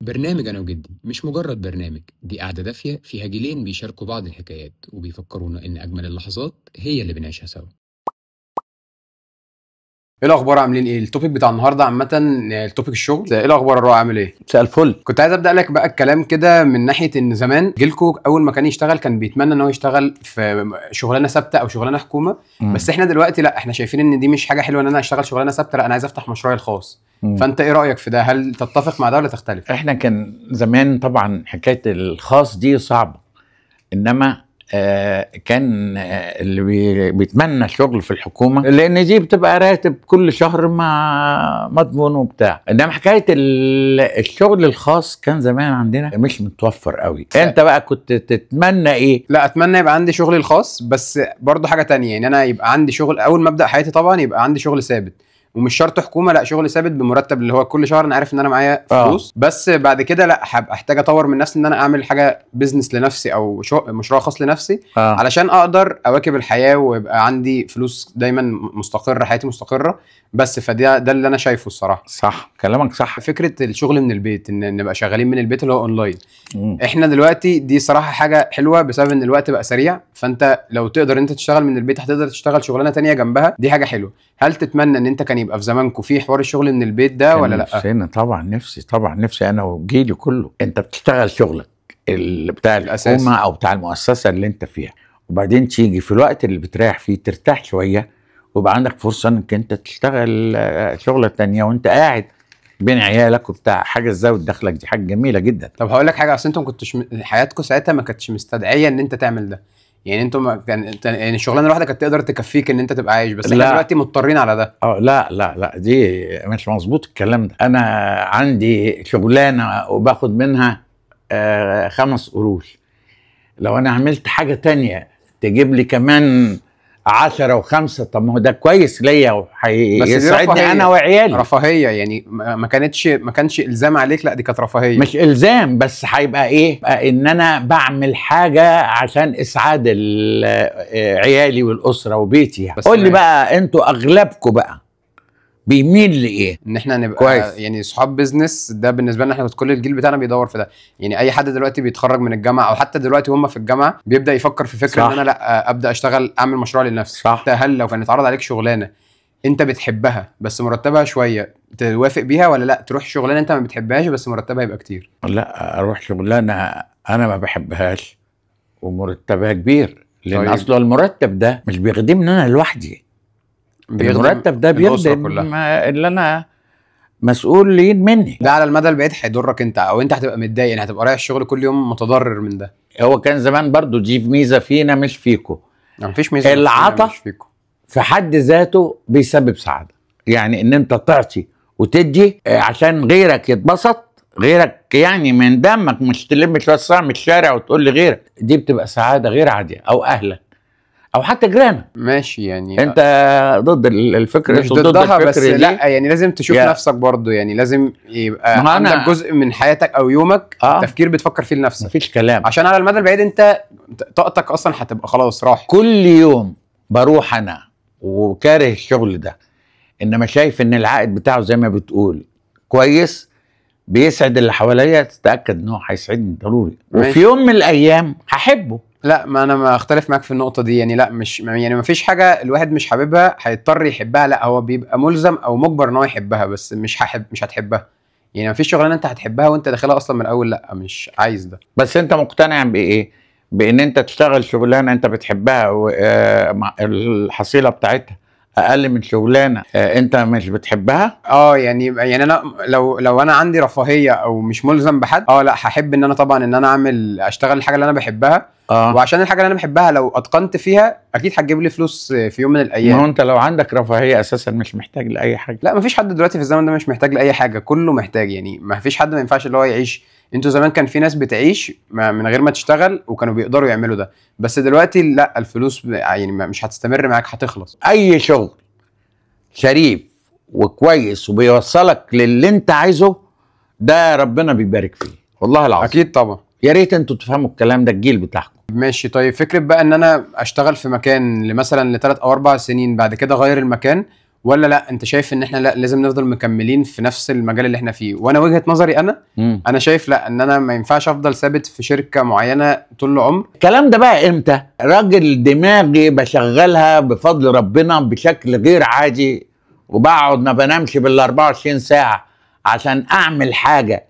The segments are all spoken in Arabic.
برنامج أنا وجدي مش مجرد برنامج، دي قعدة دافية فيها جيلين بيشاركوا بعض الحكايات وبيفكرونا إن أجمل اللحظات هي اللي بنعيشها سوا. ايه الاخبار؟ عاملين ايه؟ التوبيك بتاع النهارده عامه التوبيك الشغل. ايه الاخبار؟ الرؤى عامل ايه؟ مساء الفل. كنت عايز ابدا لك بقى الكلام كده من ناحيه ان زمان جيلكو اول ما كان يشتغل كان بيتمنى ان هو يشتغل في شغلانه ثابته او شغلانه حكومه. بس احنا دلوقتي لا، احنا شايفين ان دي مش حاجه حلوه ان انا اشتغل شغلانه ثابته، لا انا عايز افتح مشروعي الخاص. فانت ايه رايك في ده؟ هل تتفق مع ده ولا تختلف؟ احنا كان زمان طبعا حكايه الخاص دي صعبه، انما كان اللي بيتمنى الشغل في الحكومه لان دي بتبقى راتب كل شهر مع مضمون وبتاع، انما حكايه الشغل الخاص كان زمان عندنا مش متوفر قوي. انت بقى كنت تتمنى ايه؟ لا، اتمنى يبقى عندي شغلي الخاص، بس برضه حاجه تانية، يعني انا يبقى عندي شغل اول ما ابدا حياتي طبعا يبقى عندي شغل ثابت، ومش شرط حكومه، لا شغل ثابت بمرتب اللي هو كل شهر انا عارف ان انا معايا فلوس. بس بعد كده لا، هبقى احتاج اطور من نفسي ان انا اعمل حاجه بيزنس لنفسي او مشروع خاص لنفسي علشان اقدر اواكب الحياه ويبقى عندي فلوس دايما مستقره، حياتي مستقره. بس ده اللي انا شايفه الصراحه. صح، كلامك صح. فكره الشغل من البيت، ان نبقى شغالين من البيت اللي هو اونلاين. احنا دلوقتي دي صراحه حاجه حلوه بسبب ان الوقت بقى سريع، فانت لو تقدر انت تشتغل من البيت هتقدر تشتغل شغلانه تانية جنبها، دي حاجه حلوه. هل تتمنى ان انت كان يبقى في زمانكم في حوار الشغل من البيت ده ولا لا؟ نفسنا طبعا، نفسي انا وجيلي كله. انت بتشتغل شغلك بتاع الحكومه او بتاع المؤسسه اللي انت فيها، وبعدين تيجي في الوقت اللي بتريح فيه ترتاح شويه ويبقى عندك فرصه انك انت تشتغل شغله تانية وانت قاعد بين عيالك وبتاع، حاجه تزود دخلك، دي حاجه جميله جدا. طب هقول لك حاجه، اصل انتم كنتش حياتكم ساعتها ما كانتش مستدعيه ان انت تعمل ده، يعني انتم يعني الشغلانه الواحده كانت تقدر تكفيك ان انت تبقى عايش، بس احنا دلوقتي مضطرين على ده. لا دي مش مظبوط الكلام ده. انا عندي شغلانه وباخد منها 5 قروش، لو انا عملت حاجه تانية تجيب لي كمان 10 و5، طب ما هو ده كويس ليا وهيساعدني انا وعيالي. رفاهيه يعني، ما كانش الزام عليك، لا دي كانت رفاهيه. مش الزام، بس هيبقى ايه؟ ان انا بعمل حاجه عشان اسعاد عيالي والاسره وبيتي يعني. قول لي بقى، انتوا اغلبكم بقى بيميل لايه؟ ان احنا نبقى كويس. يعني صحاب بيزنس، ده بالنسبه لنا احنا كل الجيل بتاعنا بيدور في ده. يعني اي حد دلوقتي بيتخرج من الجامعه او حتى دلوقتي هم في الجامعه بيبدا يفكر في فكره ان انا لا ابدا اشتغل، اعمل مشروع لنفسي. صح. هل لو كان اتعرض عليك شغلانه انت بتحبها بس مرتبها شويه توافق بيها، ولا لا تروح شغلانه انت ما بتحبهاش بس مرتبها يبقى كتير؟ لا، اروح شغلانه انا ما بحبهاش ومرتبها كبير، لان اصلا المرتب ده مش بيخدمني انا لوحدي، المرتب ده بيخدم اللي انا مسؤولين مني. ده على المدى البعيد هيضرك انت، او انت هتبقى متضايق، يعني هتبقى رايح الشغل كل يوم متضرر من ده. هو كان زمان برضو دي ميزه فينا مش فيكو. مفيش ميزه. العطا في حد ذاته بيسبب سعاده، يعني ان انت تعطي وتدي عشان غيرك يتبسط، غيرك يعني من دمك، مش تلم شويه صاع من الشارع وتقول لغيرك، دي بتبقى سعاده غير عاديه. او اهلك او حتى جيرانك. ماشي، يعني انت ضد الفكره؟ مش ضدها، بس دي لا يعني لازم تشوف نفسك برضو، يعني لازم يبقى عندك جزء من حياتك او يومك تفكير بتفكر فيه لنفسك، مفيش كلام، عشان على المدى البعيد انت طاقتك اصلا هتبقى خلاص راح. كل يوم بروح انا وكاره الشغل ده، انما شايف ان العائد بتاعه زي ما بتقول كويس، بيسعد اللي حواليا، تتاكد انه هيسعدني ضروري، وفي يوم من الايام هحبه. لا، ما انا ما اختلف معاك في النقطه دي، يعني لا مش يعني ما فيش حاجه الواحد مش حاببها هيضطر يحبها، لا هو بيبقى ملزم او مجبر ان هو يحبها، بس مش هتحبها. يعني ما فيش شغلانه انت هتحبها وانت داخلها اصلا من الاول، لا مش عايز ده. بس انت مقتنع بايه؟ بان انت تشتغل شغلانه انت بتحبها والحصيله بتاعتها اقل من شغلانه انت مش بتحبها؟ يعني انا لو انا عندي رفاهيه او مش ملزم بحد، لا هحب ان انا طبعا ان انا اشتغل الحاجه اللي انا بحبها. وعشان الحاجه اللي انا بحبها لو اتقنت فيها اكيد هتجيب لي فلوس في يوم من الايام. ما هو انت لو عندك رفاهيه اساسا مش محتاج لاي حاجه. لا، مفيش حد دلوقتي في الزمن ده مش محتاج لاي حاجه، كله محتاج، يعني مفيش حد ما ينفعش اللي هو يعيش. انتوا زمان كان في ناس بتعيش من غير ما تشتغل وكانوا بيقدروا يعملوا ده، بس دلوقتي لا، الفلوس يعني مش هتستمر معاك، هتخلص. اي شغل شريف وكويس وبيوصلك للي انت عايزه ده ربنا بيبارك فيه، والله العظيم. اكيد طبعا. يا ريت انتوا تفهموا الكلام ده، الجيل بتاعكم. ماشي، طيب فكره بقى ان انا اشتغل في مكان مثلا ل3 أو 4 سنين، بعد كده اغير المكان ولا لا انت شايف ان احنا لا لازم نفضل مكملين في نفس المجال اللي احنا فيه؟ وانا وجهة نظري انا شايف لا، ان انا ما ينفعش افضل ثابت في شركة معينة طول العمر. الكلام ده بقى امتى؟ راجل دماغي بشغلها بفضل ربنا بشكل غير عادي، وبقعد ما بنامش بال 24 ساعة عشان اعمل حاجة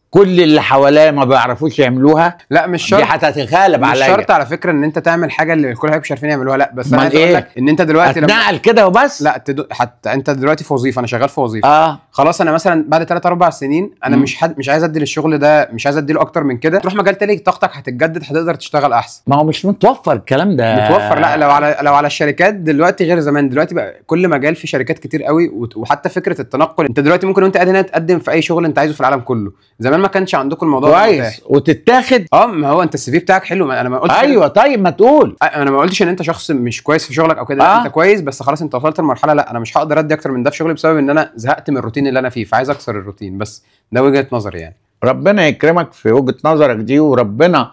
كل اللي حواليا ما بيعرفوش يعملوها. لا مش شرط، دي هتتغالب عليا. مش شرط على فكره ان انت تعمل حاجه اللي كل حاجه مش عارفين يعملوها، لا بس انا امال عايز اقول ايه؟ لك ان انت دلوقتي اتنقل كده وبس. لا حتى انت دلوقتي في وظيفه، انا شغال في وظيفه خلاص، انا مثلا بعد 3 4 سنين انا مش عايز ادي للشغل ده، مش عايز ادي له اكتر من كده، تروح مجال تاني طاقتك هتتجدد، هتقدر تشتغل احسن. ما هو مش متوفر الكلام ده. متوفر، لا لو على الشركات دلوقتي غير زمان، دلوقتي بقى كل مجال في شركات كتير قوي، وحتى فكره التنقل، انت دلوقتي ممكن وانت قاعد هنا تقدم في اي شغل انت عايزه في العالم كله. زمان ما كانش عندكم الموضوع كويس وتتاخد. ما هو انت السي في بتاعك حلو، انا ما قلتش ايوه طيب ما تقول. انا ما قلتش ان انت شخص مش كويس في شغلك او كده، لا انت كويس، بس خلاص انت وصلت لمرحله لا انا مش هقدر ادي اكتر من ده في شغلي بسبب ان انا زهقت من الروتين اللي انا فيه، فعايز اكسر الروتين. بس ده وجهه نظري يعني. ربنا يكرمك في وجهه نظرك دي، وربنا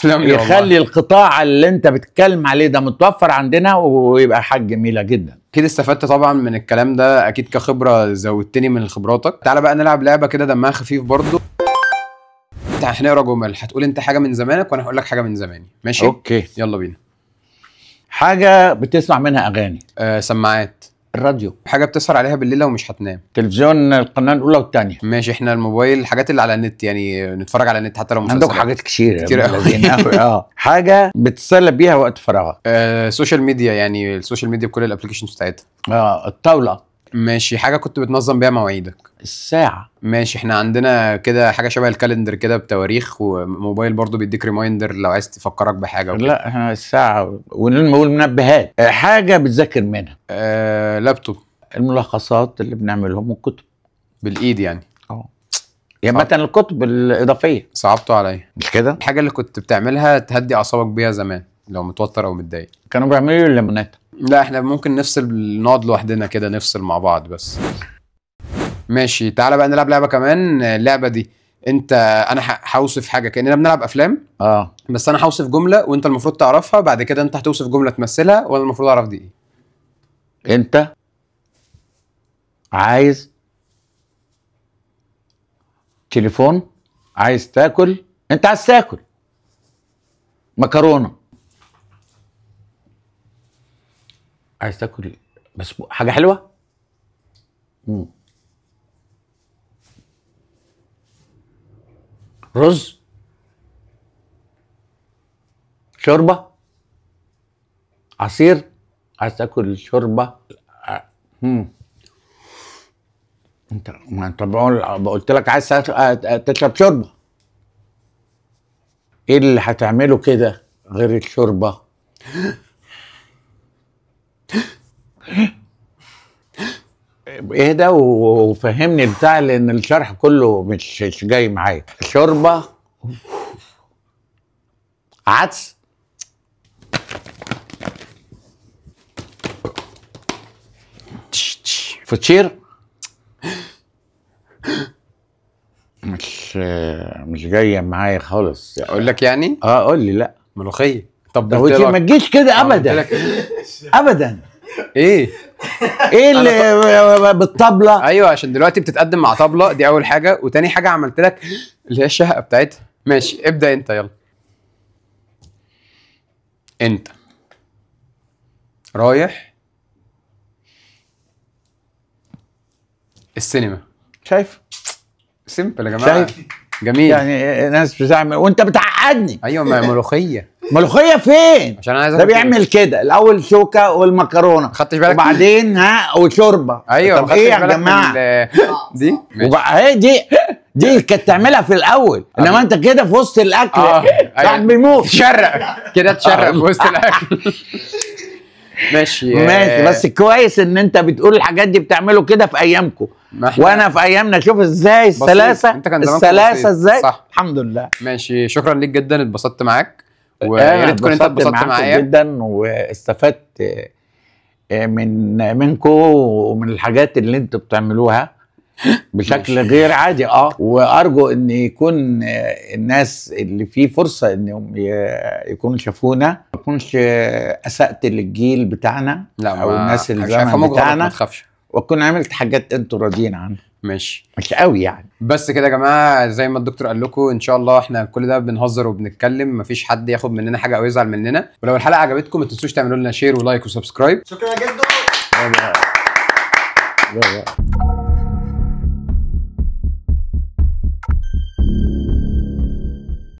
يخلي القطاع اللي انت بتتكلم عليه ده متوفر عندنا، ويبقى حاجه جميله جدا. اكيد استفدت طبعا من الكلام ده، اكيد كخبره زودتني من خبراتك. تعالى بقى نلعب لعبه كده دمها خفيف برضو. هنقرا جمل، هتقول انت حاجه من زمانك وانا هقول لك حاجه من زماني، ماشي؟ اوكي يلا بينا. حاجه بتسمع منها اغاني. سماعات. الراديو. حاجه بتسهر عليها بالليل ومش هتنام. تلفزيون القناه الاولى والثانيه. ماشي. احنا الموبايل، الحاجات اللي على النت، يعني نتفرج على النت حتى لو مسلسلات. عندك حاجات كتير قوي. حاجه بتسلى بيها وقت فراغك. سوشيال ميديا، يعني السوشيال ميديا بكل الابلكيشنز بتاعتها. الطاوله. ماشي. حاجه كنت بتنظم بيها مواعيدك. الساعه. ماشي. احنا عندنا كده حاجه شبه الكالندر كده بتواريخ، وموبايل برضو بيديك ريمايندر لو عايز تفكرك بحاجه وكده. لا احنا الساعه والمنبهات. حاجه بتذاكر منها. لابتوب. الملخصات اللي بنعملهم والكتب بالايد يعني. يعني مثلا الكتب الاضافيه. صعبتوا عليا مش كده؟ الحاجه اللي كنت بتعملها تهدي اعصابك بيها زمان لو متوتر او متضايق. كانوا بيعملوا لي الليمونات. لا احنا ممكن نفصل، نقعد لوحدنا كده نفصل مع بعض بس. ماشي. تعالى بقى نلعب لعبه كمان. اللعبه دي انا هوصف حاجه كاننا بنلعب افلام. بس انا هوصف جمله وانت المفروض تعرفها، بعد كده انت هتوصف جمله تمثلها وانا المفروض اعرف دي ايه. انت عايز تليفون، عايز تاكل، انت عايز تاكل مكرونه، عايز تاكل بس حاجه حلوه. رز، شوربه، عصير، عايز تاكل شوربه. انت ما انت قلت لك عايز تشرب شوربه، ايه اللي هتعمله كده غير الشوربه؟ ايه ده وفهمني البتاع، لان الشرح كله مش جاي معايا. شوربه، عدس، فطير، مش جايه معايا خالص. اقول لك يعني؟ قول لي. لا ملوخيه. طب ده ما تجيش كده ابدا ابدا. ايه اللي بالطبله؟ ايوه عشان دلوقتي بتتقدم مع طبله، دي اول حاجه، وتاني حاجه عملت لك اللي هي الشهقه بتاعتها. ماشي ابدا انت يلا. انت رايح السينما. شايف؟ سيمبل يا جماعه. شايف؟ جميل. يعني ناس بتعمل وانت بتعقدني. ايوه ما ملوخيه. ملوخيه فين؟ عشان انا عايز ده بيعمل كده الاول شوكه والمكرونه، خدتش بالك؟ وبعدين وشوربه. ايوه طب ايه يا جماعه دي؟ اهي دي كانت تعملها في الاول، انما انت كده في وسط الاكل واحد بيموت. تشرق كده، تشرق في وسط الاكل. ماشي بس كويس ان انت بتقول الحاجات دي بتعملوا كده في ايامكم، وانا في ايامنا شوف ازاي السلاسه ازاي. صح. الحمد لله. ماشي. شكرا ليك جدا، اتبسطت معاك، ويا ريت تكون انت اتبسطت معايا جدا، واستفدت منكم ومن الحاجات اللي انتوا بتعملوها بشكل غير عادي. وارجو ان يكون الناس اللي فيه فرصه انهم يكونوا شافونا، ما اكونش اسأت للجيل بتاعنا. لا او الناس الزمن بتاعنا. ما بتاعنا. تخافش. واكون عملت حاجات انتوا راضيين عنها. ماشي، مش قوي يعني. بس كده يا جماعه زي ما الدكتور قال لكم، ان شاء الله احنا كل ده بنهزر وبنتكلم، مفيش حد ياخد مننا حاجه او يزعل مننا. ولو الحلقه عجبتكم ما تنسوش تعملوا لنا شير ولايك وسبسكرايب. شكرا جدا.